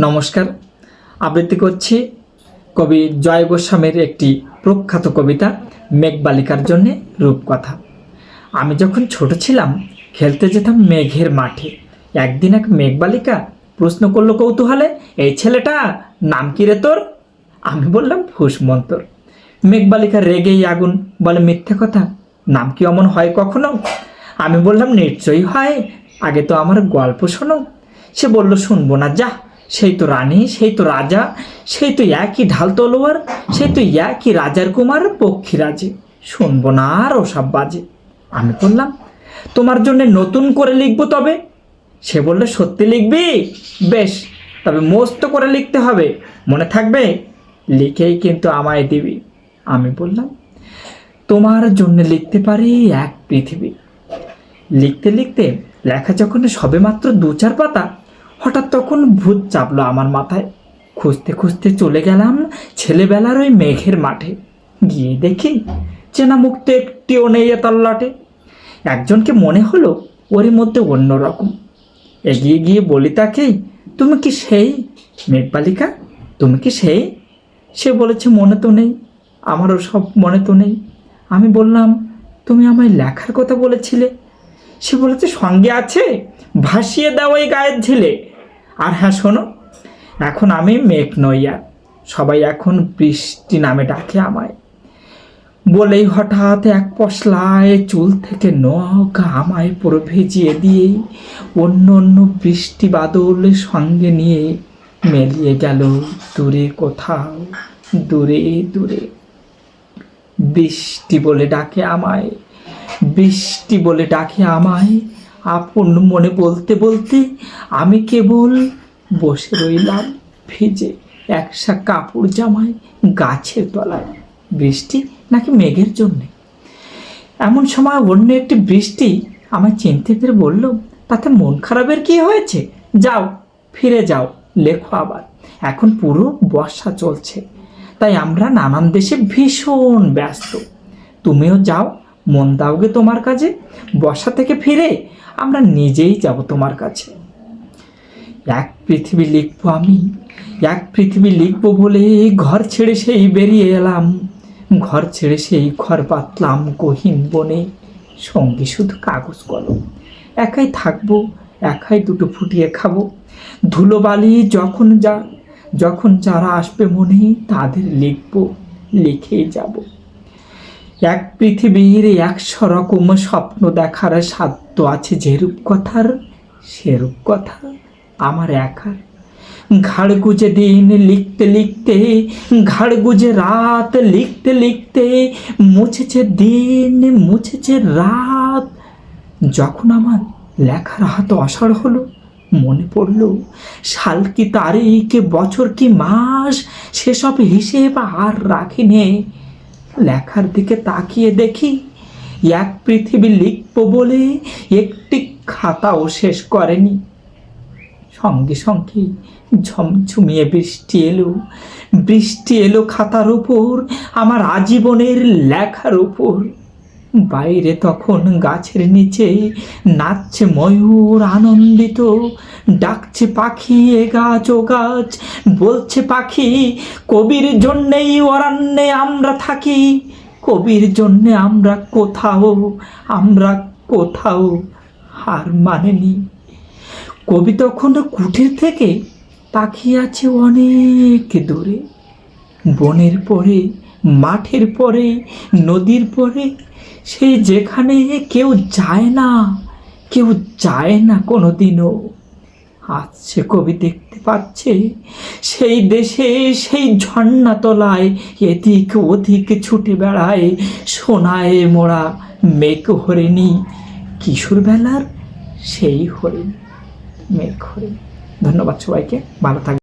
নমস্কার। আবৃত্তি করছি কবি জয় গোস্বামীর একটি প্রখ্যাত কবিতা মেঘবালিকার জন্যে রূপকথা। আমি যখন ছোট ছিলাম খেলতে যেতাম মেঘের মাঠে। একদিন এক মেঘবালিকা প্রশ্ন করলো কৌতূহলে, এই ছেলেটা নাম কি রে তোর? আমি বললাম ফুসমন্তর। মেঘবালিকা রেগেই আগুন, বলে মিথ্যে কথা, নাম কি অমন হয় কখনো? আমি বললাম নিশ্চয়ই হয়, আগে তো আমার গল্প শোনো। সে বলল শুনবো না, যা, সেই তো রানী, সেই তো রাজা, সেই তো একই ঢাল তলোয়ার, সেই তো একই রাজার কুমার পক্ষীরাজে, শুনবো না আর ওসব বাজে। আমি বললাম তোমার জন্য নতুন করে লিখবো তবে। সে বলল সত্যি লিখবি? বেশ, তবে মস্ত করে লিখতে হবে, মনে থাকবে, লিখেই কিন্তু আমায় দিবি। আমি বললাম তোমার জন্য লিখতে পারি এক পৃথিবী। লিখতে লিখতে লেখা যখন সবেমাত্র 2-4 পাতা, হঠাৎ তখন ভূত চাপলো আমার মাথায়। খুঁজতে খুঁজতে চলে গেলাম ছেলেবেলার ওই মেঘের মাঠে। গিয়ে দেখি চেনা মুখ তো একটিও নেই এ তল্লাটে। একজনকে মনে হলো ওরই মধ্যে অন্যরকম। এগিয়ে গিয়ে বলি তাকে, তুমি কি সেই মেঘবালিকা? তুমি কি সেই? সে বলেছে মনে তো নেই, আমারও সব মনে তো নেই। আমি বললাম তুমি আমায় লেখার কথা বলেছিলে। সে বলেছে সঙ্গে আছে, ভাসিয়ে দাও এই গায়ের ঝিলে। আর হ্যাঁ শোনো, এখন আমি মেঘ নই আর, সবাই এখন বৃষ্টি নামে ডাকে আমায়। বলেই হঠাৎ এক পশলায় চুল থেকে নখ আমায় পুরো ভিজিয়ে দিয়েই অন্য অন্য বৃষ্টি বাদল সঙ্গে নিয়ে মেলিয়ে গেল দূরে কোথাও, দূরে দূরে। বৃষ্টি বলে ডাকে আমায়, বৃষ্টি বলে ডাকে আমায়, আপন মনে বলতে বলতে আমি কেবল বসে রইলাম ভিজে একসা কাপড় জামায় গাছের তলায়। বৃষ্টি নাকি মেঘের জন্যে? এমন সময় অন্য একটি বৃষ্টি আমায় চিনতে পেরে বলল, তাতে মন খারাপের কি হয়েছে? যাও, ফিরে যাও, লেখো আবার। এখন পুরো বর্ষা চলছে, তাই আমরা নানান দেশে ভীষণ ব্যস্ত। তুমিও যাও, মন দাওগে তোমার কাজে। বর্ষা থেকে ফিরে আমরা নিজেই যাব তোমার কাছে। এক পৃথিবী লিখবো আমি, এক পৃথিবী লিখবো বলে ঘর ছেড়ে সেই বেরিয়ে এলাম। ঘর ছেড়ে সেই ঘর পাতলাম গহীন বনে, সঙ্গে শুধু কাগজ কলম। একাই থাকবো, একাই দুটো ফুটিয়ে খাবো। ধুলোবালি যখন যারা আসবে মনে, তাদের লিখবো, লিখেই যাব। এক পৃথিবীর 100 রকম স্বপ্ন দেখার সাধ্য আছে যে রূপকথার, সে রূপকথা আমার একার। ঘাড় গুজে দিন লিখতে লিখতে, ঘাড় গুজে রাত লিখতে লিখতে, মুছেছে দিন, মুছেছে রাত। যখন আমার লেখার হাত অসাড় হলো, মনে পড়ল সাল কি তারিখ, বছর কি মাস, সেসব হিসেব আর রাখিনি। লেখার দিকে তাকিয়ে দেখি এক পৃথিবী লিখবো বলে একটি খাতাও শেষ করেনি। সঙ্গে সঙ্গে ঝমঝমিয়ে বৃষ্টি এলো খাতার উপর, আমার আজীবনের লেখার উপর। বাইরে তখন গাছের নিচে নাচছে ময়ূর আনন্দিত, ডাকছে পাখি এ গাছ ও গাছ, বলছে পাখি কবির জন্যেই অরণ্যে আমরা থাকি, কবির জন্যে আমরা কোথাও হার মানেনি। কবি তখন কুঠির থেকে তাকিয়ে আছে অনেক দূরে, বনের পরে, মাঠের পরে, নদীর পরে, সেই যেখানে কেউ যায় না কোনোদিনও। আজ সে কবি দেখতে পাচ্ছে সেই দেশে, সেই ঝর্ণা তলায় এদিক ওদিক ছুটে বেড়ায় সোনায় মোড়া মেঘ হরিণী, কিশোর বেলার সেই হরিণ, মেঘ হরিণ। ধন্যবাদ সবাইকে, ভালো থাকবে।